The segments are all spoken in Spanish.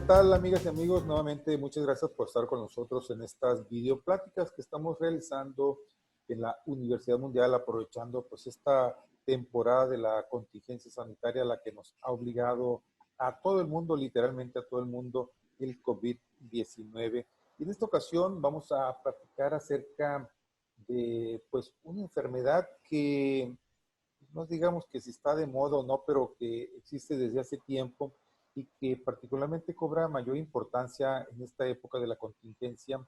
tal, amigas y amigos? Nuevamente, muchas gracias por estar con nosotros en estas videopláticas que estamos realizando en la Universidad Mundial, aprovechando pues esta temporada de la contingencia sanitaria, la que nos ha obligado a todo el mundo, literalmente a todo el mundo, el COVID-19. Y en esta ocasión vamos a platicar acerca de pues una enfermedad que no digamos que si está de moda o no, pero que existe desde hace tiempo y que particularmente cobra mayor importancia en esta época de la contingencia,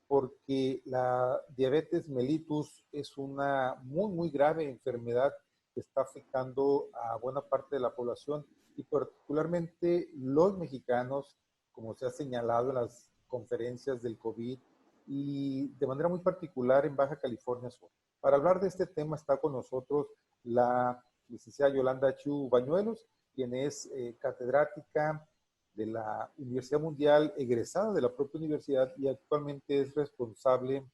porque la diabetes mellitus es una muy grave enfermedad que está afectando a buena parte de la población y particularmente los mexicanos, como se ha señalado en las conferencias del COVID y de manera muy particular en Baja California Sur. Para hablar de este tema está con nosotros la licenciada Yolanda Chu Bañuelos, quien es catedrática de la Universidad Mundial, egresada de la propia universidad y actualmente es responsable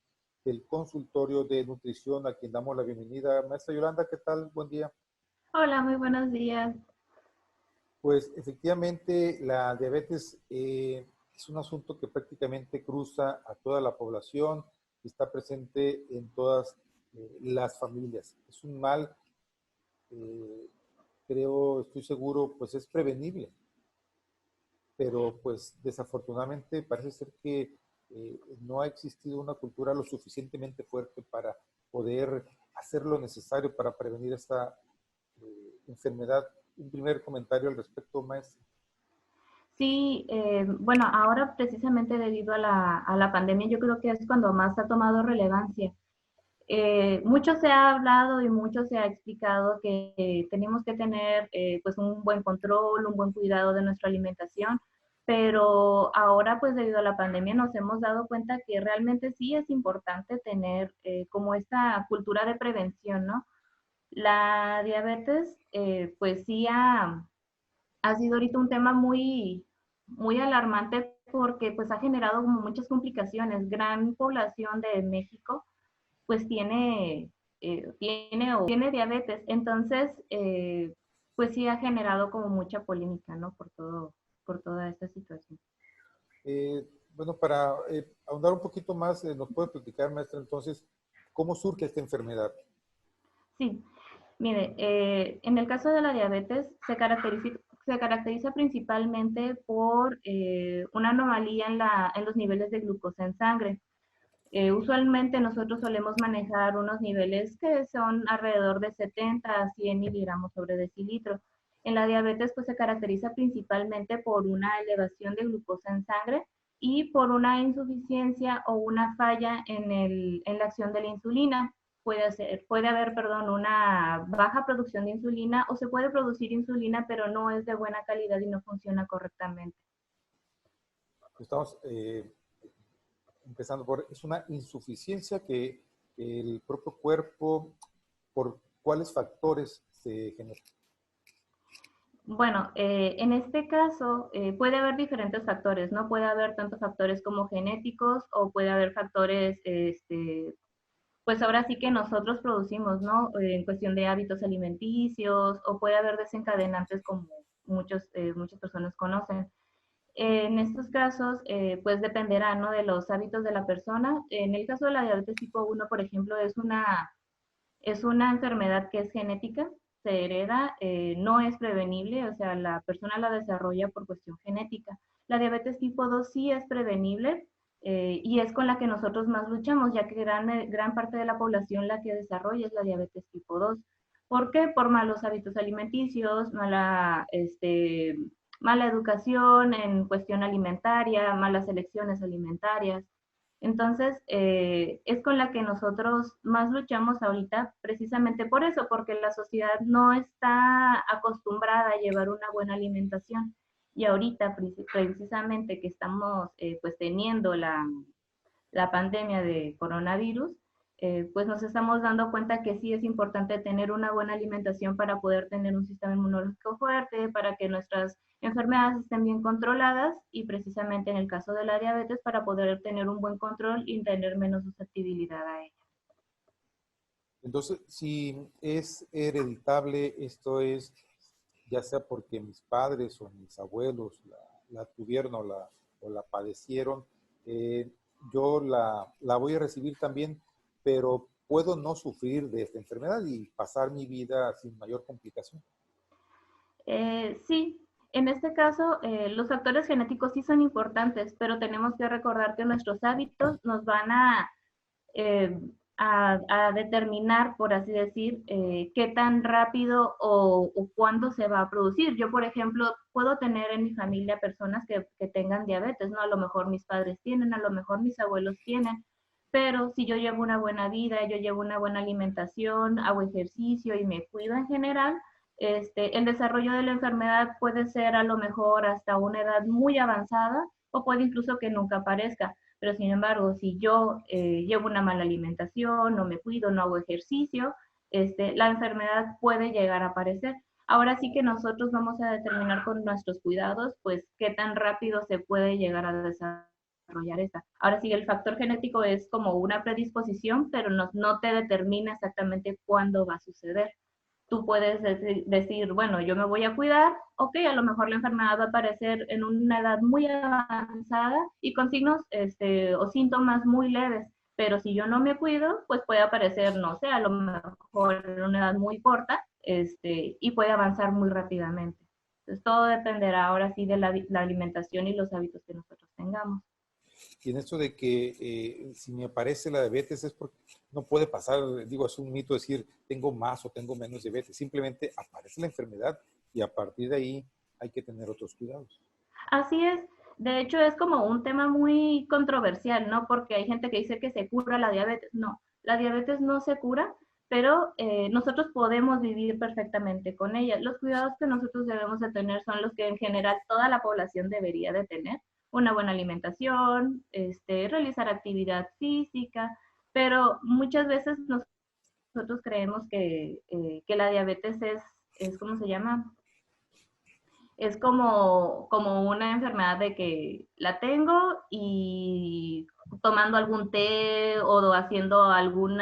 del consultorio de nutrición, a quien damos la bienvenida. Maestra Yolanda, ¿qué tal? Buen día. Hola, muy buenos días. Pues efectivamente la diabetes es un asunto que prácticamente cruza a toda la población y está presente en todas las familias. Es un mal, eh, creo, estoy seguro, pues es prevenible, pero pues desafortunadamente parece ser que no ha existido una cultura lo suficientemente fuerte para poder hacer lo necesario para prevenir esta enfermedad. Un primer comentario al respecto, maestro. Sí, bueno, ahora precisamente debido a la pandemia, yo creo que es cuando más ha tomado relevancia. Mucho se ha hablado y mucho se ha explicado que tenemos que tener pues un buen control, un buen cuidado de nuestra alimentación, pero ahora pues debido a la pandemia nos hemos dado cuenta que realmente sí es importante tener como esta cultura de prevención, ¿no? La diabetes pues sí ha sido ahorita un tema muy alarmante porque pues ha generado como muchas complicaciones. Gran población de México pues tiene diabetes, entonces pues sí ha generado como mucha polémica, ¿no? Por toda esta situación. Bueno, para ahondar un poquito más, ¿nos puede platicar, maestra, entonces, cómo surge esta enfermedad? Sí, mire, en el caso de la diabetes se caracteriza principalmente por una anomalía en los niveles de glucosa en sangre. Usualmente nosotros solemos manejar unos niveles que son alrededor de 70 a 100 miligramos sobre decilitro. En la diabetes pues se caracteriza principalmente por una elevación de glucosa en sangre y por una insuficiencia o una falla en la acción de la insulina. Puede haber, perdón, una baja producción de insulina o se puede producir insulina pero no es de buena calidad y no funciona correctamente. Estamos empezando por, es una insuficiencia que el propio cuerpo, ¿por cuáles factores se genera? Bueno, en este caso puede haber diferentes factores, ¿no? Puede haber tanto factores como genéticos o puede haber factores, pues ahora sí que nosotros producimos, ¿no? En cuestión de hábitos alimenticios o puede haber desencadenantes como muchas personas conocen. En estos casos, pues dependerá, ¿no? De los hábitos de la persona. En el caso de la diabetes tipo 1, por ejemplo, es una enfermedad que es genética, se hereda, no es prevenible, o sea, la persona la desarrolla por cuestión genética. La diabetes tipo 2 sí es prevenible y es con la que nosotros más luchamos, ya que gran parte de la población la que desarrolla es la diabetes tipo 2. ¿Por qué? Por malos hábitos alimenticios, mala educación en cuestión alimentaria, malas elecciones alimentarias. Entonces, es con la que nosotros más luchamos ahorita, precisamente por eso, porque la sociedad no está acostumbrada a llevar una buena alimentación. Y ahorita, precisamente que estamos pues teniendo la pandemia de coronavirus, pues nos estamos dando cuenta que sí es importante tener una buena alimentación para poder tener un sistema inmunológico fuerte, para que nuestras enfermedades estén bien controladas y precisamente en el caso de la diabetes para poder tener un buen control y tener menos susceptibilidad a ella. Entonces, si es hereditable, esto es ya sea porque mis padres o mis abuelos la tuvieron o la padecieron, yo la voy a recibir también, pero puedo no sufrir de esta enfermedad y pasar mi vida sin mayor complicación. Sí, en este caso, los factores genéticos sí son importantes, pero tenemos que recordar que nuestros hábitos nos van eh, a determinar, por así decir, qué tan rápido o cuándo se va a producir. Yo, por ejemplo, puedo tener en mi familia personas que tengan diabetes, ¿no? A lo mejor mis padres tienen, a lo mejor mis abuelos tienen, pero si yo llevo una buena vida, yo llevo una buena alimentación, hago ejercicio y me cuido en general, el desarrollo de la enfermedad puede ser a lo mejor hasta una edad muy avanzada o puede incluso que nunca aparezca. Pero sin embargo, si yo llevo una mala alimentación, no me cuido, no hago ejercicio, la enfermedad puede llegar a aparecer. Ahora sí que nosotros vamos a determinar con nuestros cuidados, pues, qué tan rápido se puede llegar a desarrollar esta. Ahora sí, el factor genético es como una predisposición, pero no te determina exactamente cuándo va a suceder. Tú puedes decir, bueno, yo me voy a cuidar, ok, a lo mejor la enfermedad va a aparecer en una edad muy avanzada y con signos o síntomas muy leves, pero si yo no me cuido, pues puede aparecer, no sé, a lo mejor en una edad muy corta y puede avanzar muy rápidamente. Entonces, todo dependerá ahora sí de la alimentación y los hábitos que nosotros tengamos. Y en esto de que si me aparece la diabetes es porque no puede pasar, digo, es un mito decir tengo más o tengo menos diabetes, simplemente aparece la enfermedad y a partir de ahí hay que tener otros cuidados. Así es. De hecho, es como un tema muy controversial, ¿no? Porque hay gente que dice que se cura la diabetes. No, la diabetes no se cura, pero nosotros podemos vivir perfectamente con ella. Los cuidados que nosotros debemos de tener son los que en general toda la población debería de tener. Una buena alimentación, realizar actividad física, pero muchas veces nosotros creemos que la diabetes ¿cómo se llama? Es como una enfermedad de que la tengo y tomando algún té o haciendo algún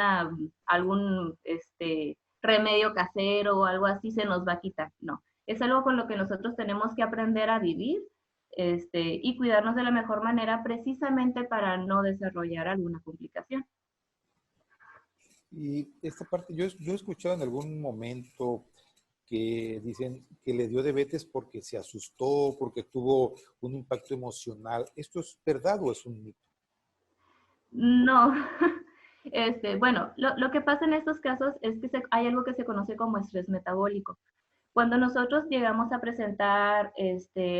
remedio casero o algo así se nos va a quitar. No, es algo con lo que nosotros tenemos que aprender a vivir y cuidarnos de la mejor manera precisamente para no desarrollar alguna complicación. Y esta parte, yo he escuchado en algún momento que dicen que le dio diabetes porque se asustó, porque tuvo un impacto emocional. ¿Esto es verdad o es un mito? No, bueno, lo que pasa en estos casos es que hay algo que se conoce como estrés metabólico. Cuando nosotros llegamos a presentar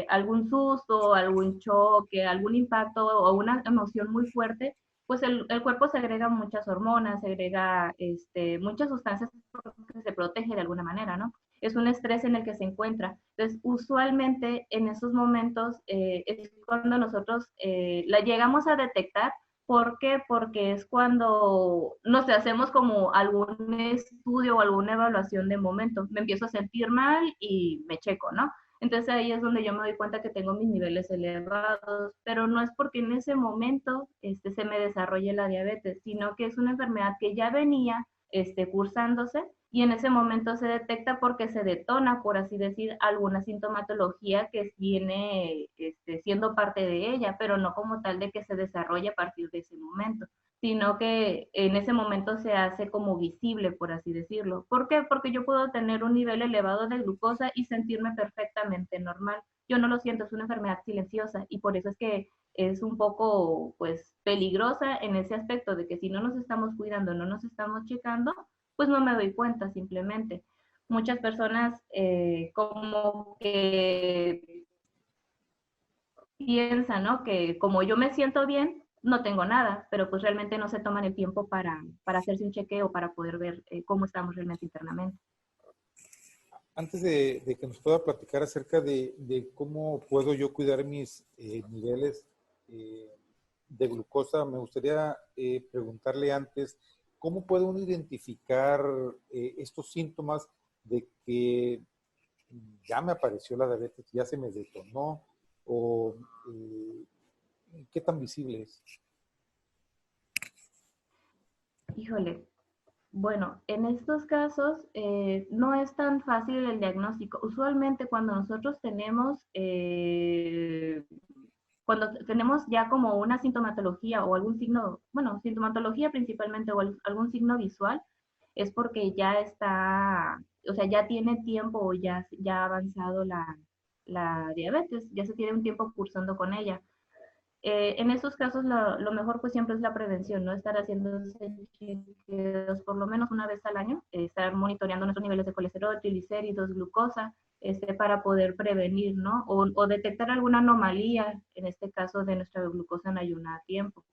algún susto, algún choque, algún impacto o una emoción muy fuerte, pues el cuerpo segrega muchas hormonas, segrega muchas sustancias que se protege de alguna manera, ¿no? Es un estrés en el que se encuentra. Entonces, usualmente en esos momentos es cuando nosotros la llegamos a detectar. ¿Por qué? Porque es cuando nos hacemos como algún estudio o alguna evaluación de momento. Me empiezo a sentir mal y me checo, ¿no? Entonces ahí es donde yo me doy cuenta que tengo mis niveles elevados, pero no es porque en ese momento se me desarrolle la diabetes, sino que es una enfermedad que ya venía cursándose y en ese momento se detecta porque se detona, por así decir, alguna sintomatología que viene siendo parte de ella, pero no como tal de que se desarrolle a partir de ese momento, sino que en ese momento se hace como visible, por así decirlo. ¿Por qué? Porque yo puedo tener un nivel elevado de glucosa y sentirme perfectamente normal. Yo no lo siento, es una enfermedad silenciosa y por eso es que es un poco, pues, peligrosa en ese aspecto de que si no nos estamos cuidando, no nos estamos checando, pues no me doy cuenta simplemente. Muchas personas como que piensan, ¿no? Que como yo me siento bien, no tengo nada, pero pues realmente no se toman el tiempo para hacerse un chequeo, para poder ver cómo estamos realmente internamente. Antes de que nos pueda platicar acerca de cómo puedo yo cuidar mis niveles eh, de glucosa, me gustaría preguntarle antes, ¿cómo puede uno identificar estos síntomas de que ya me apareció la diabetes, ya se me detonó, o qué tan visible es? Híjole, Bueno, en estos casos no es tan fácil el diagnóstico. Usualmente cuando tenemos ya como una sintomatología o algún signo, bueno, sintomatología principalmente o algún signo visual, es porque ya está, o sea, ya tiene tiempo o ya ha avanzado la diabetes, ya se tiene un tiempo cursando con ella. En estos casos lo mejor pues siempre es la prevención, ¿no? Estar haciendo chequeos por lo menos una vez al año, estar monitoreando nuestros niveles de colesterol, triglicéridos, glucosa, para poder prevenir, ¿no? O detectar alguna anomalía, en este caso de nuestra glucosa en ayuno a tiempo,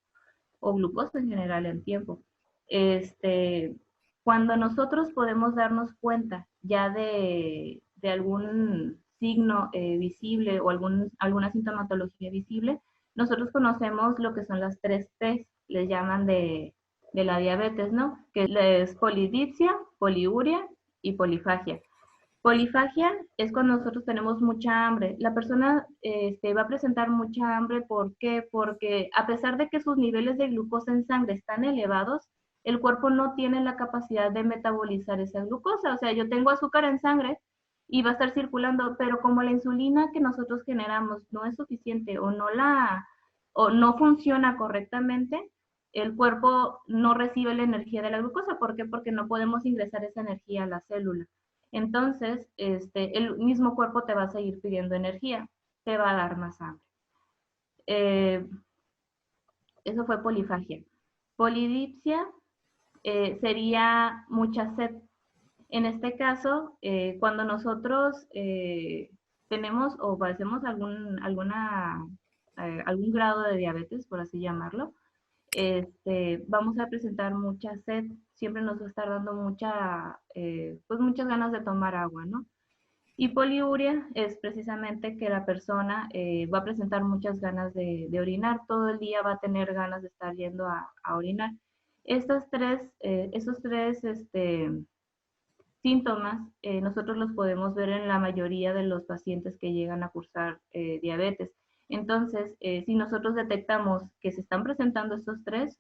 o glucosa en general en tiempo. Este, Cuando nosotros podemos darnos cuenta ya de algún signo visible o alguna sintomatología visible, nosotros conocemos lo que son las 3 P, les llaman de la diabetes, ¿no? Que es polidipsia, poliuria y polifagia. Polifagia es cuando nosotros tenemos mucha hambre. La persona va a presentar mucha hambre, ¿por qué? Porque a pesar de que sus niveles de glucosa en sangre están elevados, el cuerpo no tiene la capacidad de metabolizar esa glucosa. O sea, yo tengo azúcar en sangre y va a estar circulando, pero como la insulina que nosotros generamos no es suficiente o no funciona correctamente, el cuerpo no recibe la energía de la glucosa. ¿Por qué? Porque no podemos ingresar esa energía a la célula. Entonces, el mismo cuerpo te va a seguir pidiendo energía, te va a dar más hambre. Eh, Eso fue polifagia. Polidipsia sería mucha sed. En este caso, cuando nosotros tenemos o padecemos algún grado de diabetes, por así llamarlo, vamos a presentar mucha sed, siempre nos va a estar dando pues muchas ganas de tomar agua, ¿no? Y poliuria es precisamente que la persona va a presentar muchas ganas de orinar, todo el día va a tener ganas de estar yendo a orinar. Esos tres síntomas nosotros los podemos ver en la mayoría de los pacientes que llegan a cursar diabetes. Entonces, si nosotros detectamos que se están presentando estos tres,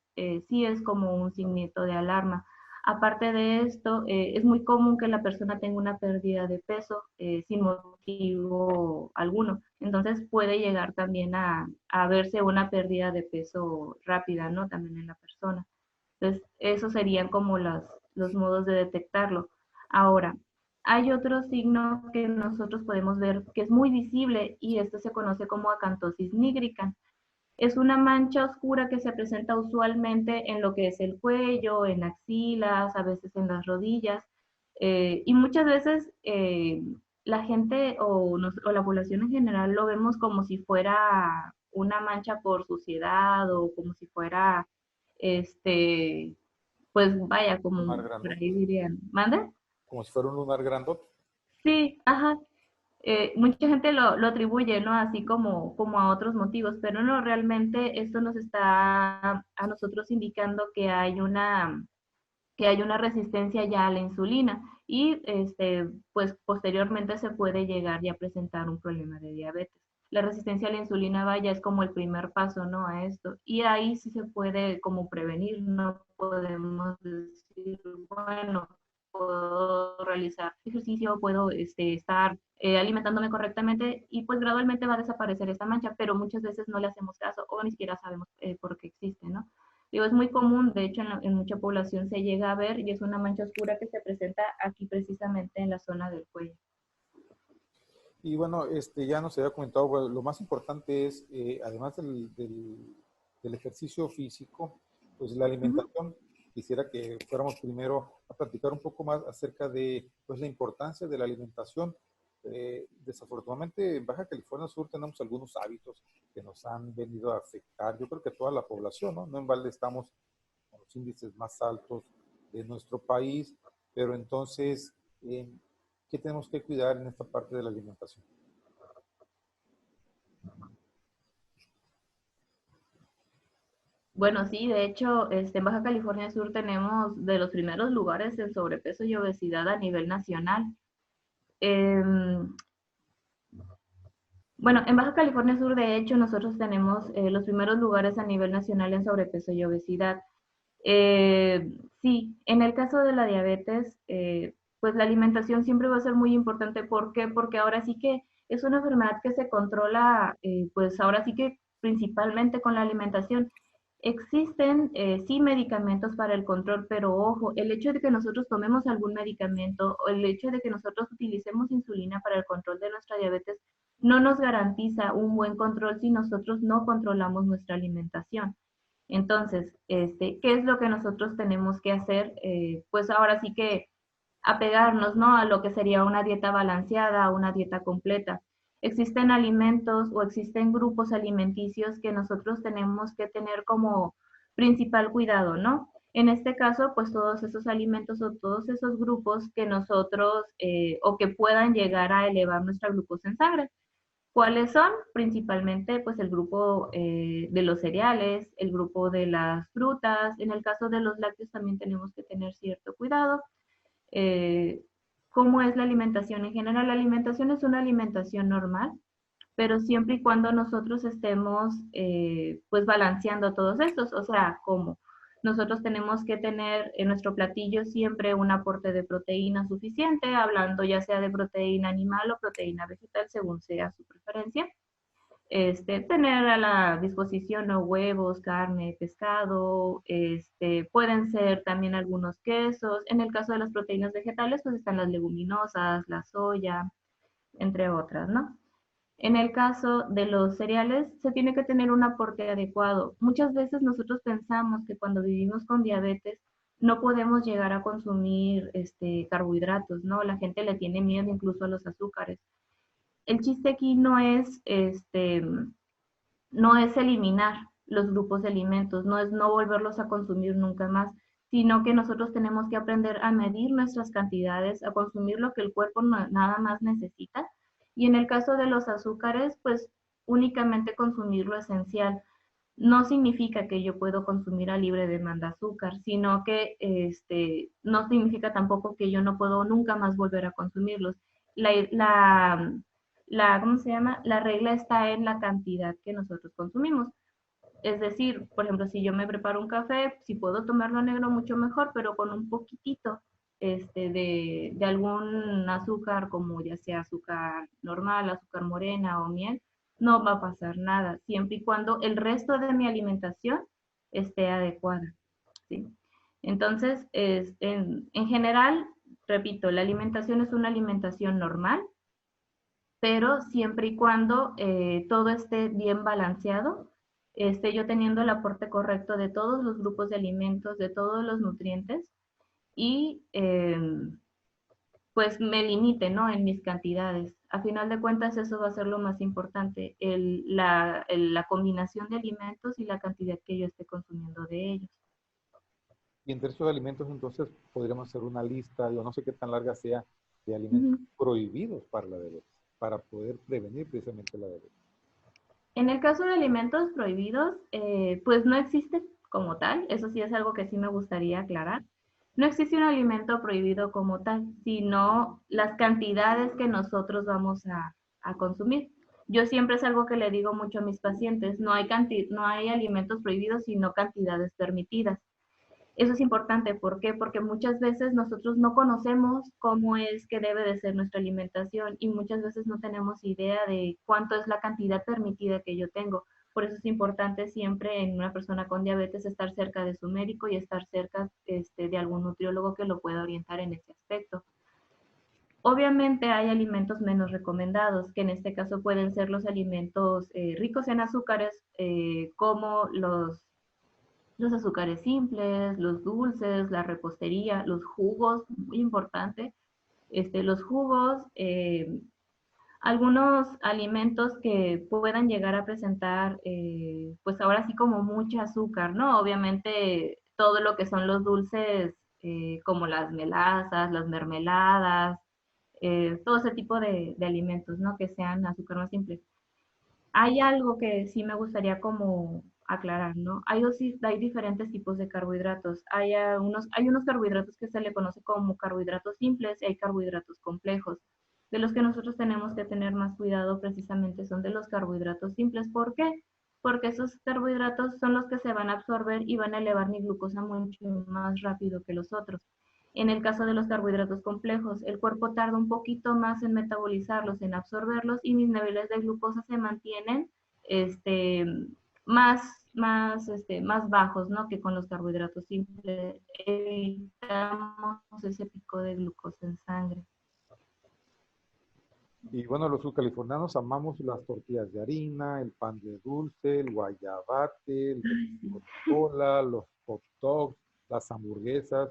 sí es como un signito de alarma. Aparte de esto, es muy común que la persona tenga una pérdida de peso sin motivo alguno. Entonces puede llegar también a verse una pérdida de peso rápida, ¿no? También en la persona. Entonces, esos serían como los modos de detectarlo. Ahora, hay otro signo que nosotros podemos ver que es muy visible y esto se conoce como acantosis nígrica. Es una mancha oscura que se presenta usualmente en lo que es el cuello, en axilas, a veces en las rodillas, y muchas veces la gente o la población en general lo vemos como si fuera una mancha por suciedad o como si fuera, este, pues vaya, Lunar como por grandote. ahí dirían, ¿mande? Como si fuera un lunar grandote. Sí, ajá. Mucha gente lo atribuye, ¿no? Así como a otros motivos, pero no, realmente esto nos está a nosotros indicando que hay una resistencia ya a la insulina y pues posteriormente se puede llegar ya a presentar un problema de diabetes. La resistencia a la insulina, vaya, es como el primer paso, ¿no? A esto. Y ahí sí se puede como prevenir, no podemos decir, bueno, puedo realizar ejercicio, puedo estar alimentándome correctamente y pues gradualmente va a desaparecer esta mancha, pero muchas veces no le hacemos caso o ni siquiera sabemos por qué existe, ¿no? Digo, es muy común, de hecho en mucha población se llega a ver y es una mancha oscura que se presenta aquí precisamente en la zona del cuello. Y bueno, ya nos había comentado, bueno, lo más importante es, además del ejercicio físico, pues la Uh -huh. alimentación. Quisiera que fuéramos primero a platicar un poco más acerca de pues, la importancia de la alimentación. Desafortunadamente en Baja California Sur tenemos algunos hábitos que nos han venido a afectar, yo creo que toda la población, ¿no? No en balde estamos con los índices más altos de nuestro país, pero entonces, ¿qué tenemos que cuidar en esta parte de la alimentación? Bueno, sí, de hecho, en Baja California Sur tenemos de los primeros lugares en sobrepeso y obesidad a nivel nacional. Eh, bueno, en Baja California Sur, de hecho, nosotros tenemos los primeros lugares a nivel nacional en sobrepeso y obesidad. Sí, en el caso de la diabetes, pues la alimentación siempre va a ser muy importante. ¿Por qué? Porque ahora sí que es una enfermedad que se controla, pues ahora sí que principalmente con la alimentación. Existen, sí, medicamentos para el control, pero ojo, el hecho de que nosotros tomemos algún medicamento o el hecho de que nosotros utilicemos insulina para el control de nuestra diabetes no nos garantiza un buen control si nosotros no controlamos nuestra alimentación. Entonces, ¿qué es lo que nosotros tenemos que hacer? Pues ahora sí que apegarnos, ¿no? A lo que sería una dieta balanceada, una dieta completa. Existen alimentos o existen grupos alimenticios que nosotros tenemos que tener como principal cuidado, ¿no? En este caso, pues todos esos alimentos o todos esos grupos que nosotros o que puedan llegar a elevar nuestra glucosa en sangre. ¿Cuáles son? Principalmente, pues el grupo de los cereales, el grupo de las frutas. En el caso de los lácteos también tenemos que tener cierto cuidado. Eh, ¿Cómo es la alimentación? En general, la alimentación es una alimentación normal, pero siempre y cuando nosotros estemos pues balanceando todos estos, o sea, como nosotros tenemos que tener en nuestro platillo siempre un aporte de proteína suficiente, hablando ya sea de proteína animal o proteína vegetal, según sea su preferencia. Tener a la disposición, ¿no?, huevos, carne, pescado, pueden ser también algunos quesos. En el caso de las proteínas vegetales, pues están las leguminosas, la soya, entre otras, ¿no? En el caso de los cereales, se tiene que tener un aporte adecuado. Muchas veces nosotros pensamos que cuando vivimos con diabetes no podemos llegar a consumir carbohidratos, ¿no? La gente le tiene miedo incluso a los azúcares. El chiste aquí no es eliminar los grupos de alimentos, no es no volverlos a consumir nunca más, sino que nosotros tenemos que aprender a medir nuestras cantidades, a consumir lo que el cuerpo nada más necesita. Y en el caso de los azúcares, pues únicamente consumir lo esencial. No significa que yo puedo consumir a libre demanda azúcar, sino que no significa tampoco que yo no puedo nunca más volver a consumirlos. La, la, ¿Cómo se llama? La regla está en la cantidad que nosotros consumimos. Es decir, por ejemplo, si yo me preparo un café, si puedo tomarlo negro, mucho mejor, pero con un poquitito de algún azúcar, como ya sea azúcar normal, azúcar morena o miel, no va a pasar nada, siempre y cuando el resto de mi alimentación esté adecuada, ¿sí? Entonces, en general, repito, la alimentación es una alimentación normal, pero siempre y cuando todo esté bien balanceado, esté yo teniendo el aporte correcto de todos los grupos de alimentos, de todos los nutrientes y pues me limite, ¿no?, en mis cantidades. A final de cuentas eso va a ser lo más importante, la combinación de alimentos y la cantidad que yo esté consumiendo de ellos. Y entre esos alimentos, entonces, podríamos hacer una lista, yo no sé qué tan larga sea, de Uh alimentos -huh. prohibidos para la diabetes, para poder prevenir precisamente la diabetes. En el caso de alimentos prohibidos, pues no existe como tal, eso sí es algo que sí me gustaría aclarar. No existe un alimento prohibido como tal, sino las cantidades que nosotros vamos a consumir. Yo siempre es algo que le digo mucho a mis pacientes, no hay alimentos prohibidos, sino cantidades permitidas. Eso es importante, ¿por qué? Porque muchas veces nosotros no conocemos cómo es que debe de ser nuestra alimentación y muchas veces no tenemos idea de cuánto es la cantidad permitida que yo tengo. Por eso es importante siempre en una persona con diabetes estar cerca de su médico y estar cerca de algún nutriólogo que lo pueda orientar en ese aspecto. Obviamente hay alimentos menos recomendados, que en este caso pueden ser los alimentos ricos en azúcares, como los azúcares simples, los dulces, la repostería, los jugos, muy importante, los jugos, algunos alimentos que puedan llegar a presentar, pues ahora sí como mucho azúcar, ¿no? Obviamente todo lo que son los dulces, como las melazas, las mermeladas, todo ese tipo de alimentos, ¿no? Que sean azúcar más simple. Hay algo que sí me gustaría como aclarar, ¿no? Hay diferentes tipos de carbohidratos. Hay unos carbohidratos que se le conoce como carbohidratos simples y hay carbohidratos complejos. De los que nosotros tenemos que tener más cuidado precisamente son de los carbohidratos simples. ¿Por qué? porque esos carbohidratos son los que se van a absorber y van a elevar mi glucosa mucho más rápido que los otros. En el caso de los carbohidratos complejos, el cuerpo tarda un poquito más en metabolizarlos, en absorberlos, y mis niveles de glucosa se mantienen este, más bajos, ¿no? Que con los carbohidratos simples. Evitamos ese pico de glucosa en sangre. Y bueno, los subcalifornianos amamos las tortillas de harina, el pan de dulce, el guayabate, el cola, los hot dogs, las hamburguesas.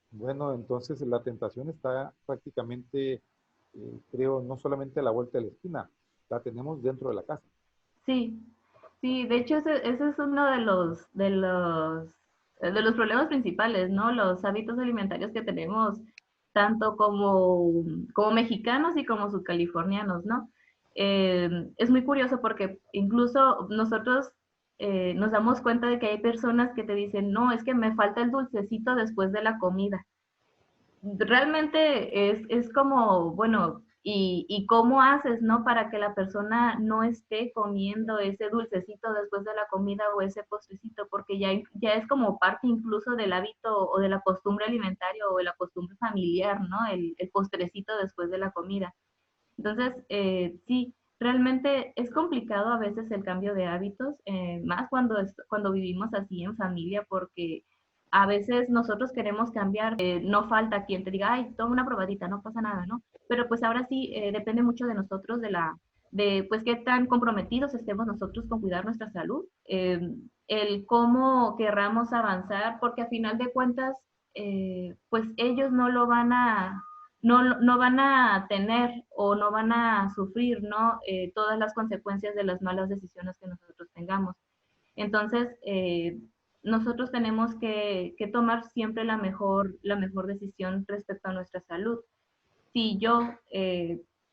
Bueno, entonces la tentación está prácticamente, creo, no solamente a la vuelta de la esquina, la tenemos dentro de la casa. Sí, sí, de hecho ese es uno de los problemas principales, ¿no? Los hábitos alimentarios que tenemos tanto como mexicanos y como subcalifornianos, ¿no? Es muy curioso porque incluso nosotros nos damos cuenta de que hay personas que te dicen, no, es que me falta el dulcecito después de la comida. Realmente es como, bueno, y cómo haces, ¿no? Para que la persona no esté comiendo ese dulcecito después de la comida o ese postrecito, porque ya es como parte incluso del hábito o de la costumbre alimentaria o de la costumbre familiar, ¿no? El postrecito después de la comida. Entonces, sí, realmente es complicado a veces el cambio de hábitos, más cuando vivimos así en familia, porque a veces nosotros queremos cambiar, no falta quien te diga, ay, toma una probadita, no pasa nada, ¿no? Pero pues ahora sí, depende mucho de nosotros, de pues qué tan comprometidos estemos nosotros con cuidar nuestra salud, el cómo querramos avanzar, porque a final de cuentas, pues ellos no van a tener o no van a sufrir, ¿no? Todas las consecuencias de las malas decisiones que nosotros tengamos. Entonces, nosotros tenemos que tomar siempre la mejor decisión respecto a nuestra salud. Si yo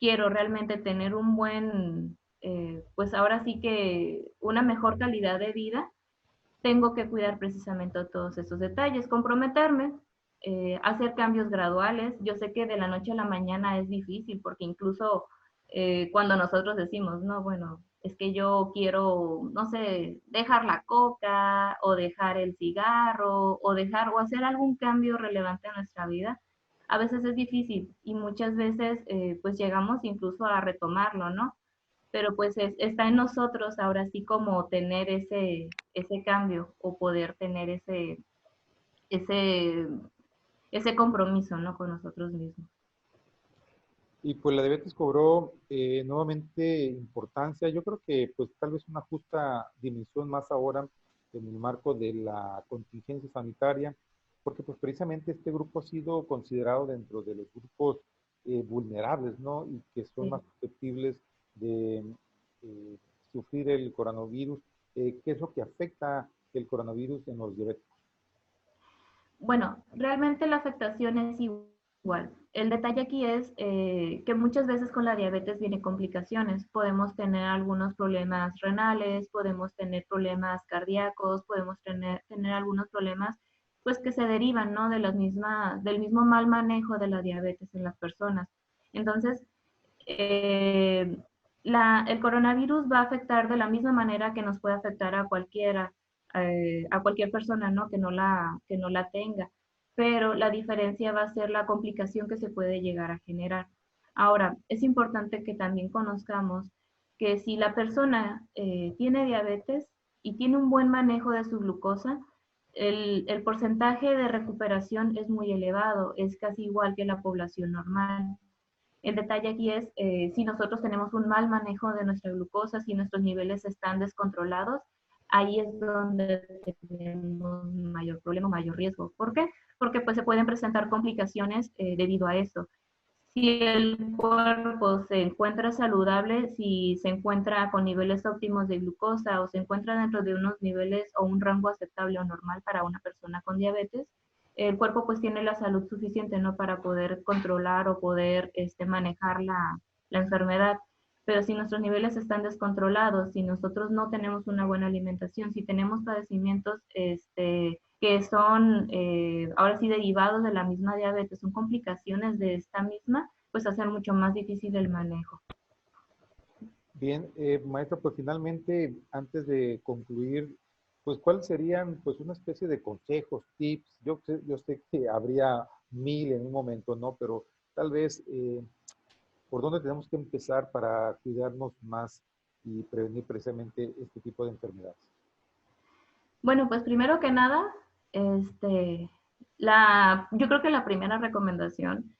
quiero realmente tener pues ahora sí que una mejor calidad de vida, tengo que cuidar precisamente todos esos detalles, comprometerme, hacer cambios graduales. Yo sé que de la noche a la mañana es difícil porque incluso cuando nosotros decimos, no, bueno, es que yo quiero, no sé, dejar la coca o dejar el cigarro o dejar o hacer algún cambio relevante en nuestra vida, a veces es difícil y muchas veces pues llegamos incluso a retomarlo, ¿no? Pero pues está en nosotros ahora sí como tener ese cambio o poder tener ese, ese compromiso, ¿no? Con nosotros mismos. Y pues la diabetes cobró nuevamente importancia. Yo creo que pues tal vez una justa dimensión más ahora en el marco de la contingencia sanitaria, porque pues precisamente este grupo ha sido considerado dentro de los grupos vulnerables, ¿no? Y que son Sí. más susceptibles de eh, sufrir el coronavirus. ¿Qué es lo que afecta el coronavirus en los diabéticos? Bueno, realmente la afectación es igual. El detalle aquí es que muchas veces con la diabetes vienen complicaciones. Podemos tener algunos problemas renales, podemos tener problemas cardíacos, podemos tener algunos problemas pues que se derivan, ¿no? Del mismo mal manejo de la diabetes en las personas. Entonces, eh, el coronavirus va a afectar de la misma manera que nos puede afectar a cualquier persona, ¿no? Que no la tenga. Pero la diferencia va a ser la complicación que se puede llegar a generar. Ahora, es importante que también conozcamos que si la persona tiene diabetes y tiene un buen manejo de su glucosa, el porcentaje de recuperación es muy elevado, es casi igual que la población normal. El detalle aquí es si nosotros tenemos un mal manejo de nuestra glucosa, si nuestros niveles están descontrolados, ahí es donde tenemos mayor problema, mayor riesgo. ¿Por qué? Porque pues se pueden presentar complicaciones debido a eso. Si el cuerpo se encuentra saludable, si se encuentra con niveles óptimos de glucosa o se encuentra dentro de unos niveles o un rango aceptable o normal para una persona con diabetes, el cuerpo pues tiene la salud suficiente, ¿no? Para poder controlar o poder manejar la enfermedad. Pero si nuestros niveles están descontrolados, si nosotros no tenemos una buena alimentación, si tenemos padecimientos que son ahora sí derivados de la misma diabetes, son complicaciones de esta misma, pues hacer mucho más difícil el manejo. Bien, maestra, pues finalmente, antes de concluir, pues ¿cuáles serían pues una especie de consejos, tips? Yo sé que habría mil en un momento, ¿no? Pero tal vez, ¿por dónde tenemos que empezar para cuidarnos más y prevenir precisamente este tipo de enfermedades? Bueno, pues primero que nada, este, yo creo que la primera recomendación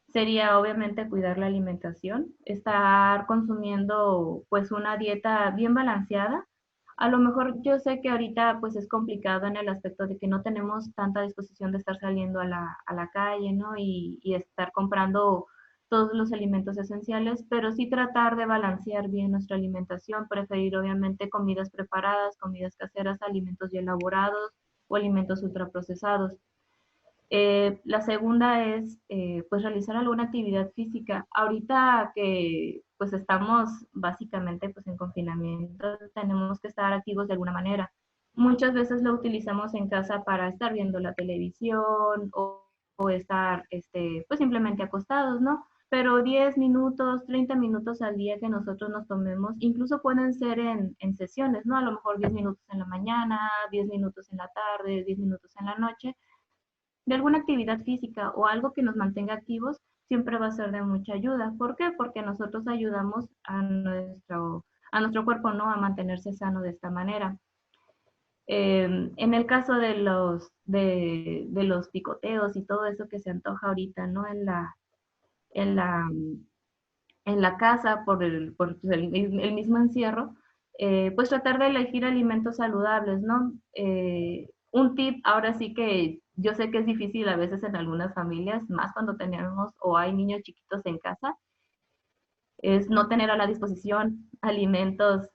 sería obviamente cuidar la alimentación, estar consumiendo pues una dieta bien balanceada. A lo mejor yo sé que ahorita pues es complicado en el aspecto de que no tenemos tanta disposición de estar saliendo a la calle, ¿no? Y estar comprando todos los alimentos esenciales, pero sí tratar de balancear bien nuestra alimentación, preferir obviamente comidas preparadas, comidas caseras, alimentos ya elaborados o alimentos ultraprocesados. La segunda es pues realizar alguna actividad física. Ahorita que pues estamos básicamente pues en confinamiento, tenemos que estar activos de alguna manera. Muchas veces lo utilizamos en casa para estar viendo la televisión o estar pues simplemente acostados, ¿no? Pero 10 minutos, 30 minutos al día que nosotros nos tomemos, incluso pueden ser en sesiones, ¿no? A lo mejor 10 minutos en la mañana, 10 minutos en la tarde, 10 minutos en la noche, de alguna actividad física o algo que nos mantenga activos, siempre va a ser de mucha ayuda. ¿Por qué? Porque nosotros ayudamos a nuestro cuerpo, ¿no? A mantenerse sano de esta manera. En el caso de los picoteos y todo eso que se antoja ahorita, ¿no? En la, en la casa por el mismo encierro, pues tratar de elegir alimentos saludables, ¿no? Un tip, ahora sí que yo sé que es difícil a veces en algunas familias, más cuando tenemos o hay niños chiquitos en casa, es no tener a la disposición alimentos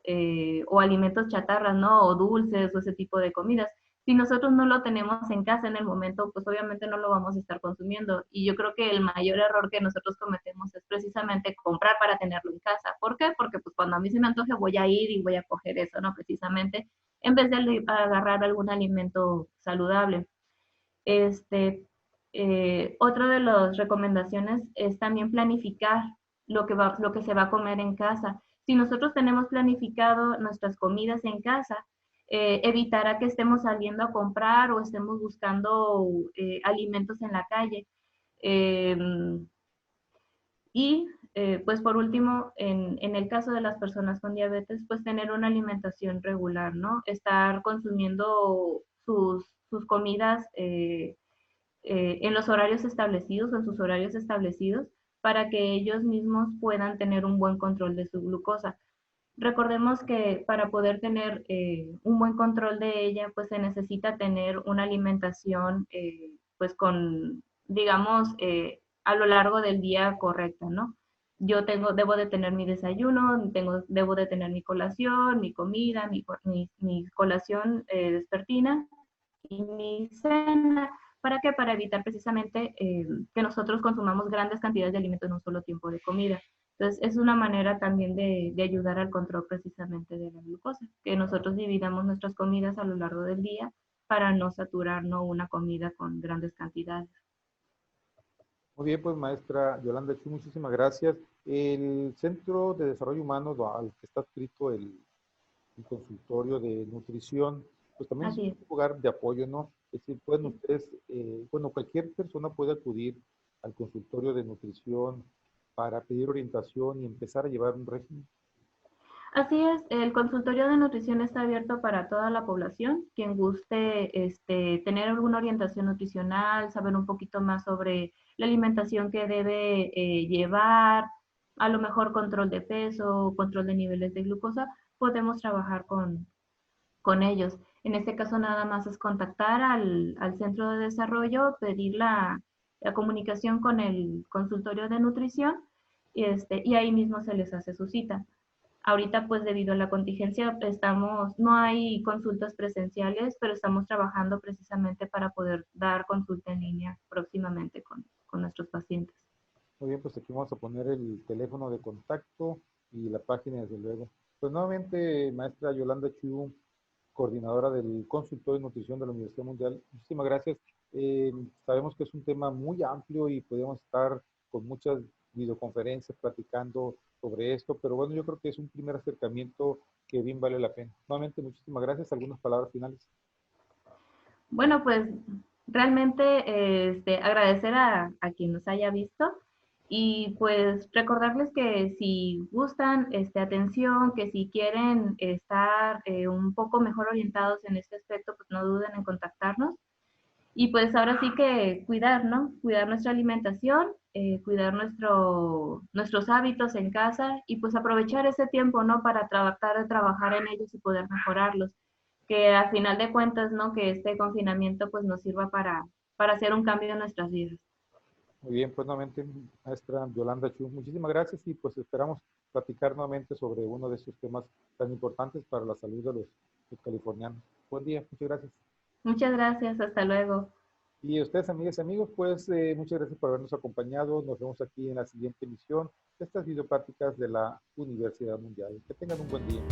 o alimentos chatarras, ¿no? O dulces o ese tipo de comidas. Si nosotros no lo tenemos en casa en el momento, pues obviamente no lo vamos a estar consumiendo. Y yo creo que el mayor error que nosotros cometemos es precisamente comprar para tenerlo en casa. ¿Por qué? Porque pues cuando a mí se me antoje voy a ir y voy a coger eso, ¿no? Precisamente en vez de agarrar algún alimento saludable. Este, otra de las recomendaciones es también planificar lo que se va a comer en casa. Si nosotros tenemos planificado nuestras comidas en casa, evitará que estemos saliendo a comprar o estemos buscando alimentos en la calle. Eh, y pues por último, en el caso de las personas con diabetes, pues tener una alimentación regular, ¿no? Estar consumiendo sus comidas en los horarios establecidos o en sus horarios establecidos para que ellos mismos puedan tener un buen control de su glucosa. Recordemos que para poder tener un buen control de ella, pues se necesita tener una alimentación, pues con, digamos, a lo largo del día correcta, ¿no? Debo de tener mi desayuno, debo de tener mi colación, mi comida, mi colación despertina y mi cena. ¿Para qué? Para evitar precisamente que nosotros consumamos grandes cantidades de alimento en un solo tiempo de comida. Entonces, es una manera también de ayudar al control precisamente de la glucosa, que nosotros dividamos nuestras comidas a lo largo del día para no saturar, ¿no? Una comida con grandes cantidades. Muy bien, pues maestra Yolanda Chu, muchísimas gracias. El Centro de Desarrollo Humano al que está adscrito el consultorio de nutrición, pues también es Así un es. lugar de apoyo, ¿no? Es decir, pueden ustedes, bueno, cualquier persona puede acudir al consultorio de nutrición para pedir orientación y empezar a llevar un régimen. Así es, el consultorio de nutrición está abierto para toda la población. Quien guste tener alguna orientación nutricional, saber un poquito más sobre la alimentación que debe llevar, a lo mejor control de peso, control de niveles de glucosa, podemos trabajar con ellos. En este caso nada más es contactar al centro de desarrollo, pedir la comunicación con el consultorio de nutrición y ahí mismo se les hace su cita. Ahorita, pues debido a la contingencia, no hay consultas presenciales, pero estamos trabajando precisamente para poder dar consulta en línea próximamente con nuestros pacientes. Muy bien, pues aquí vamos a poner el teléfono de contacto y la página, desde luego. Pues nuevamente, maestra Yolanda Chu, coordinadora del consultorio de nutrición de la Universidad Mundial, muchísimas gracias. Sabemos que es un tema muy amplio y podemos estar con muchas videoconferencias platicando sobre esto, pero bueno, yo creo que es un primer acercamiento que bien vale la pena. Nuevamente, muchísimas gracias. ¿Algunas palabras finales? Bueno, pues realmente agradecer a quien nos haya visto y pues recordarles que si gustan atención, que si quieren estar un poco mejor orientados en este aspecto, pues no duden en contactarnos. Y pues ahora sí que cuidar, ¿no? Cuidar nuestra alimentación, cuidar nuestros hábitos en casa y pues aprovechar ese tiempo, ¿no? Para tratar de trabajar en ellos y poder mejorarlos. Que a final de cuentas, ¿no? Que este confinamiento pues nos sirva para hacer un cambio en nuestras vidas. Muy bien, pues nuevamente, maestra Yolanda Chu, muchísimas gracias y pues esperamos platicar nuevamente sobre uno de estos temas tan importantes para la salud de los californianos. Buen día, muchas gracias. Muchas gracias, hasta luego. Y a ustedes, amigas y amigos, pues muchas gracias por habernos acompañado. Nos vemos aquí en la siguiente emisión de estas videopláticas de la Universidad Mundial. Que tengan un buen día.